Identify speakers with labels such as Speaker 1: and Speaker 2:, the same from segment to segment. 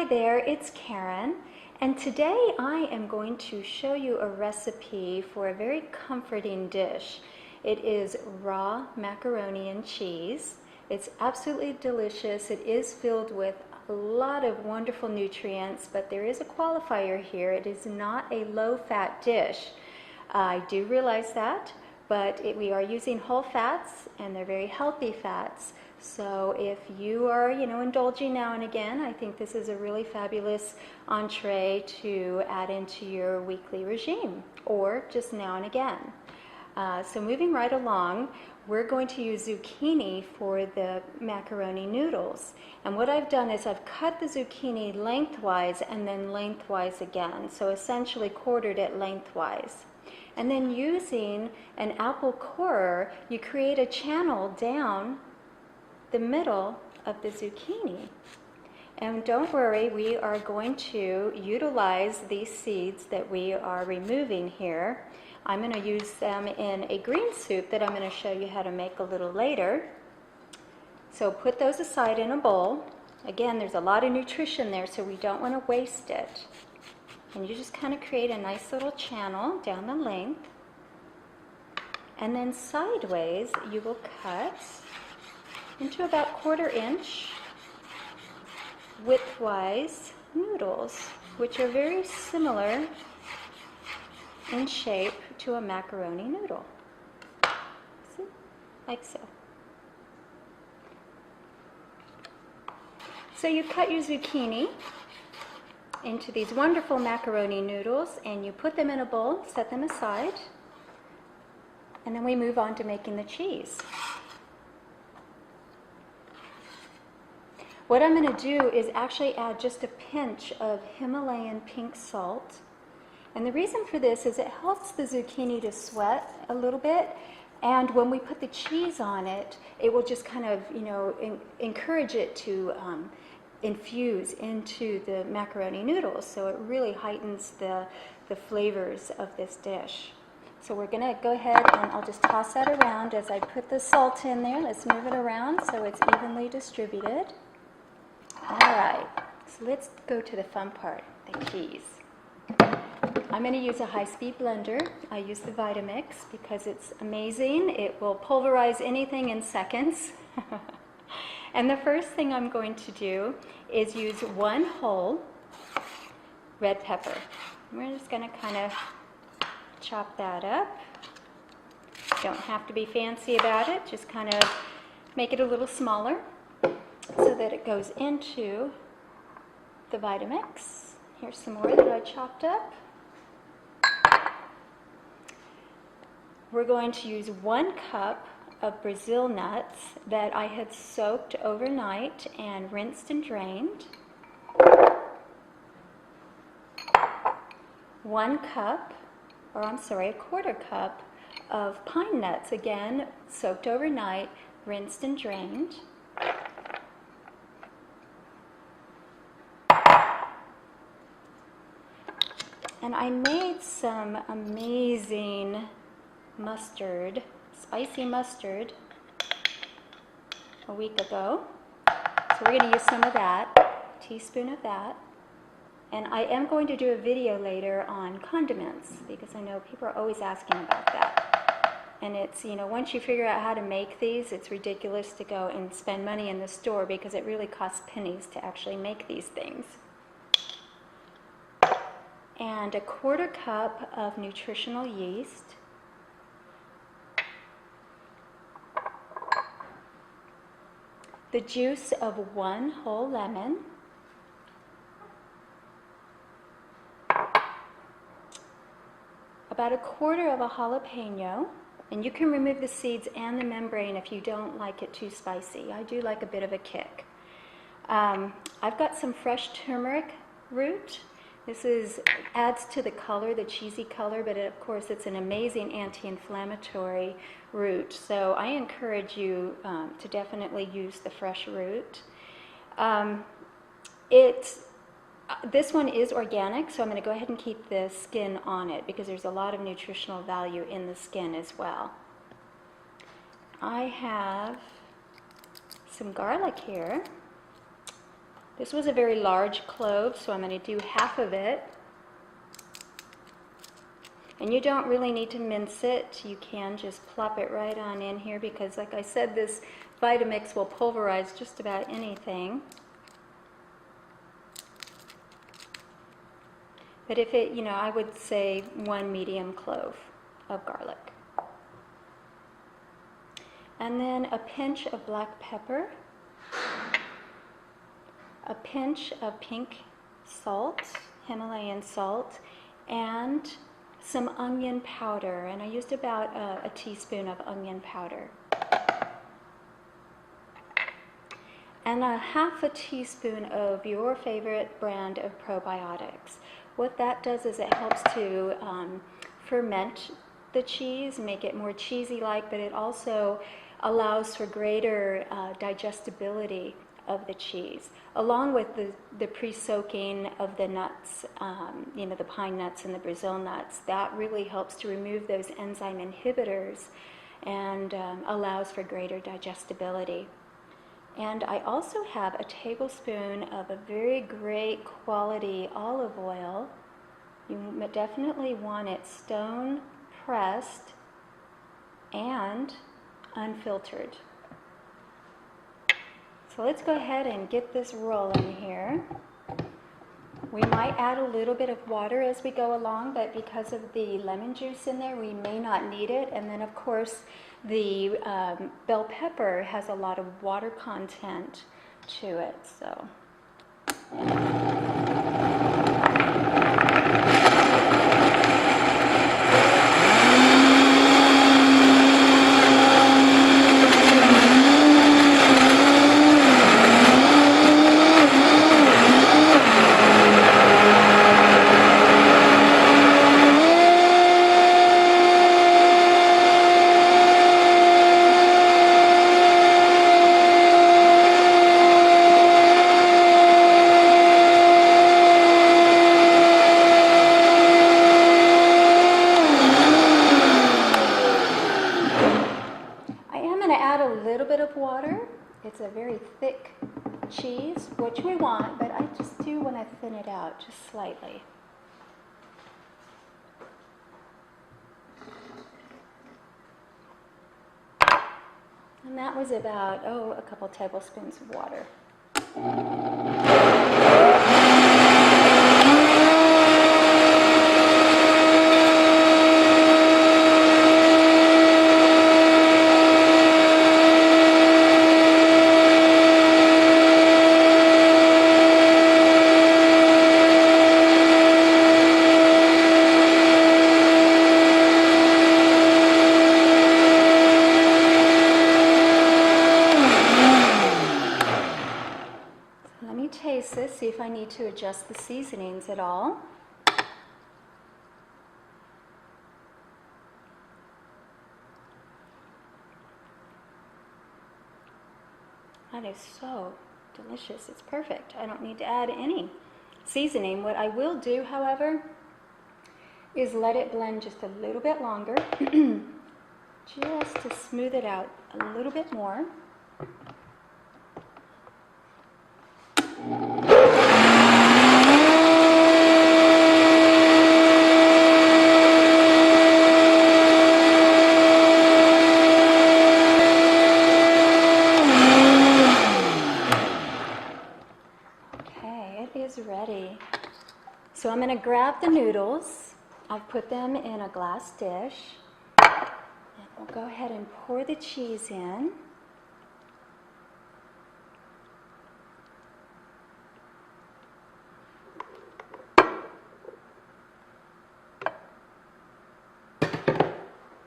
Speaker 1: Hi there, it's Karen, and today I am going to show you a recipe for a very comforting dish. It is raw macaroni and cheese. It's absolutely delicious. It is filled with a lot of wonderful nutrients, but there is a qualifier here. It is not a low-fat dish. I do realize that, but we are using whole fats, and they're very healthy fats. So if you are, indulging now and again, I think this is a really fabulous entree to add into your weekly regime, or just now and again. So moving right along, we're going to use zucchini for the macaroni noodles. And what I've done is I've cut the zucchini lengthwise and then lengthwise again. So essentially quartered it lengthwise. And then using an apple corer, you create a channel down the middle of the zucchini. And don't worry, we are going to utilize these seeds that we are removing here. I'm going to use them in a green soup that I'm going to show you how to make a little later. So put those aside in a bowl. Again, there's a lot of nutrition there, so we don't want to waste it. And you just kind of create a nice little channel down the length. And then sideways, you will cut into about 1/4 inch widthwise noodles, which are very similar in shape to a macaroni noodle. See? Like so. So you cut your zucchini into these wonderful macaroni noodles, and you put them in a bowl, set them aside, and then we move on to making the cheese. What I'm going to do is actually add just a pinch of Himalayan pink salt. And the reason for this is it helps the zucchini to sweat a little bit. And when we put the cheese on it, it will just kind of, encourage it to infuse into the macaroni noodles. So it really heightens the flavors of this dish. So we're going to go ahead and I'll just toss that around as I put the salt in there. Let's move it around so it's evenly distributed. All right, so let's go to the fun part, the cheese. I'm going to use a high-speed blender. I use the Vitamix because it's amazing. It will pulverize anything in seconds. And the first thing I'm going to do is use 1 whole red pepper. We're just going to kind of chop that up. Don't have to be fancy about it, just kind of make it a little smaller so that it goes into the Vitamix. Here's some more that I chopped up. We're going to use 1 cup of Brazil nuts that I had soaked overnight and rinsed and drained. 1 cup, or I'm sorry, 1/4 cup of pine nuts, again soaked overnight, rinsed and drained. And I made some amazing mustard, spicy mustard, a week ago. So we're going to use some of that, a teaspoon of that. And I am going to do a video later on condiments because I know people are always asking about that. And it's, once you figure out how to make these, it's ridiculous to go and spend money in the store because it really costs pennies to actually make these things. And a 1/4 cup of nutritional yeast. The juice of 1 whole lemon. About a 1/4 of a jalapeno. And you can remove the seeds and the membrane if you don't like it too spicy. I do like a bit of a kick. I've got some fresh turmeric root. This adds to the color, the cheesy color, but of course it's an amazing anti-inflammatory root. So I encourage you to definitely use the fresh root. This one is organic, so I'm going to go ahead and keep the skin on it because there's a lot of nutritional value in the skin as well. I have some garlic here. This was a very large clove, so I'm going to do half of it. And you don't really need to mince it. You can just plop it right on in here because, like I said, this Vitamix will pulverize just about anything. But if it, I would say 1 medium clove of garlic. And then a pinch of black pepper, a pinch of pink salt, Himalayan salt, and some onion powder, and I used about a teaspoon of onion powder. And a half a teaspoon of your favorite brand of probiotics. What that does is it helps to ferment the cheese, make it more cheesy-like, but it also allows for greater digestibility of the cheese, along with the pre-soaking of the nuts, the pine nuts and the Brazil nuts. That really helps to remove those enzyme inhibitors and allows for greater digestibility. And I also have a tablespoon of a very great quality olive oil. You definitely want it stone pressed and unfiltered. So let's go ahead and get this rolling here. We might add a little bit of water as we go along, but because of the lemon juice in there, we may not need it. And then, of course, the bell pepper has a lot of water content to it. So. It's a very thick cheese, which we want, but I just do want to thin it out just slightly. And that was about, a couple tablespoons of water. Taste this, see if I need to adjust the seasonings at all. That is so delicious. It's perfect. I don't need to add any seasoning. What I will do, however, is let it blend just a little bit longer, just to smooth it out a little bit more. Ready. So I'm going to grab the noodles. I've put them in a glass dish. And we'll go ahead and pour the cheese in.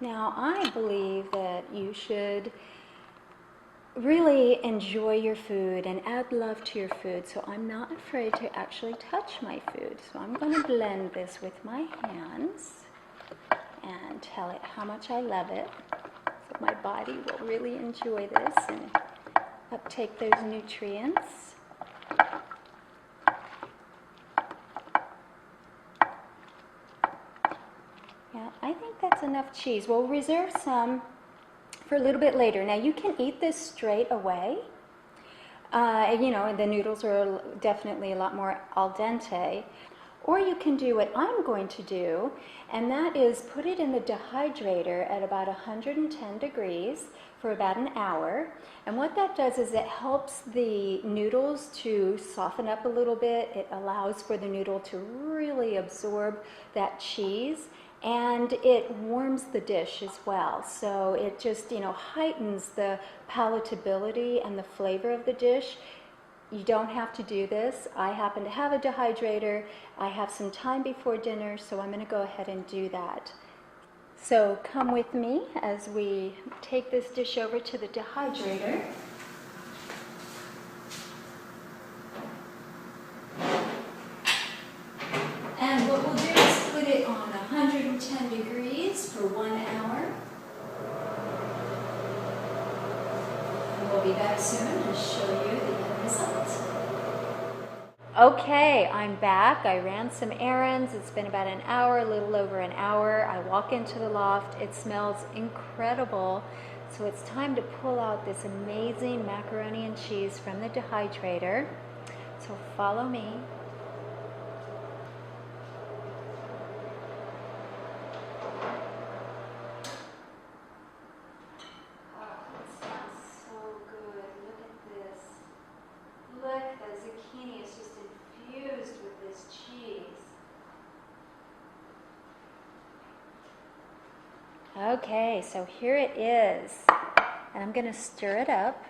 Speaker 1: Now, I believe that you should really enjoy your food and add love to your food, so I'm not afraid to actually touch my food. So I'm going to blend this with my hands and tell it how much I love it, so my body will really enjoy this and uptake those nutrients. Yeah, I think that's enough cheese. We'll reserve some for a little bit later. Now you can eat this straight away. You know, the noodles are definitely a lot more al dente. Or you can do what I'm going to do, and that is put it in the dehydrator at about 110 degrees for about an hour. And what that does is it helps the noodles to soften up a little bit. It allows for the noodle to really absorb that cheese, and it warms the dish as well. So it just, you know, heightens the palatability and the flavor of the dish. You don't have to do this. I happen to have a dehydrator. I have some time before dinner, so I'm going to go ahead and do that. So come with me as we take this dish over to the dehydrator. And what we'll do is put it on 110 degrees for 1 hour. And we'll be back soon to show you the end result. Okay, I'm back. I ran some errands. It's been about an hour, a little over an hour. I walk into the loft. It smells incredible. So it's time to pull out this amazing macaroni and cheese from the dehydrator. So follow me. Look, the zucchini is just infused with this cheese. Okay, so here it is. And I'm going to stir it up.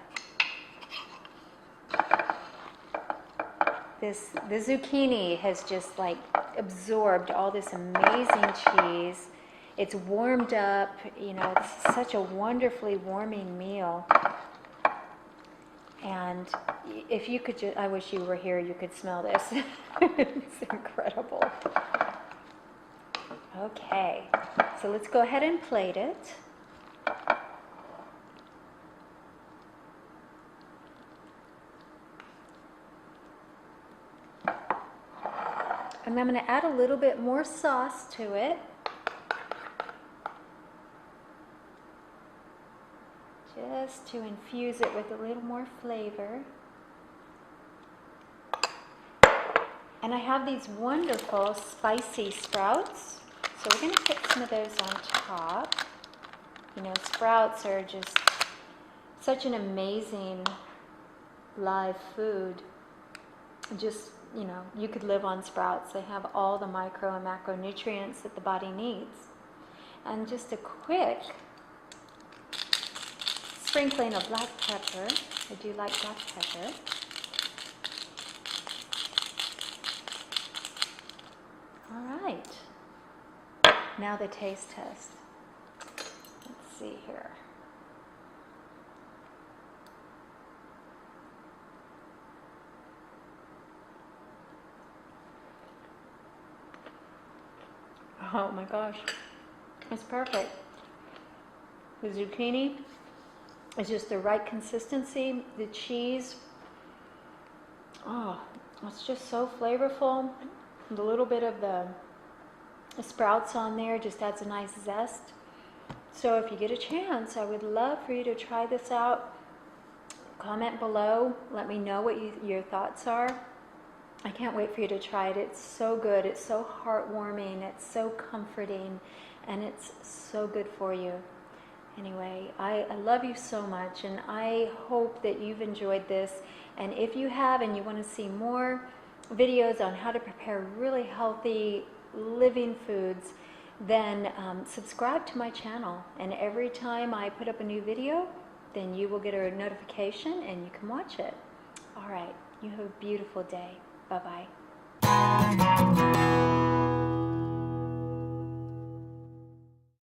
Speaker 1: The zucchini has just like absorbed all this amazing cheese. It's warmed up. You know, this is such a wonderfully warming meal. And if you could just, I wish you were here, you could smell this. It's incredible. Okay, so let's go ahead and plate it. And I'm going to add a little bit more sauce to it. Just to infuse it with a little more flavor. And I have these wonderful spicy sprouts. So we're going to put some of those on top. You know, sprouts are just such an amazing live food. Just, you know, you could live on sprouts. They have all the micro and macronutrients that the body needs. And just a quick sprinkling of black pepper. I do like black pepper. All right. Now the taste test. Let's see here. Oh my gosh. It's perfect. The zucchini is just the right consistency. The cheese, oh, it's just so flavorful. The little bit of the sprouts on there just adds a nice zest. So if you get a chance, I would love for you to try this out. Comment below. Let me know what your thoughts are. I can't wait for you to try it. It's so good. It's so heartwarming. It's so comforting. And it's so good for you. Anyway, I love you so much, and I hope that you've enjoyed this. And if you have and you want to see more videos on how to prepare really healthy living foods, then subscribe to my channel. And every time I put up a new video, then you will get a notification and you can watch it. All right, you have a beautiful day. Bye-bye.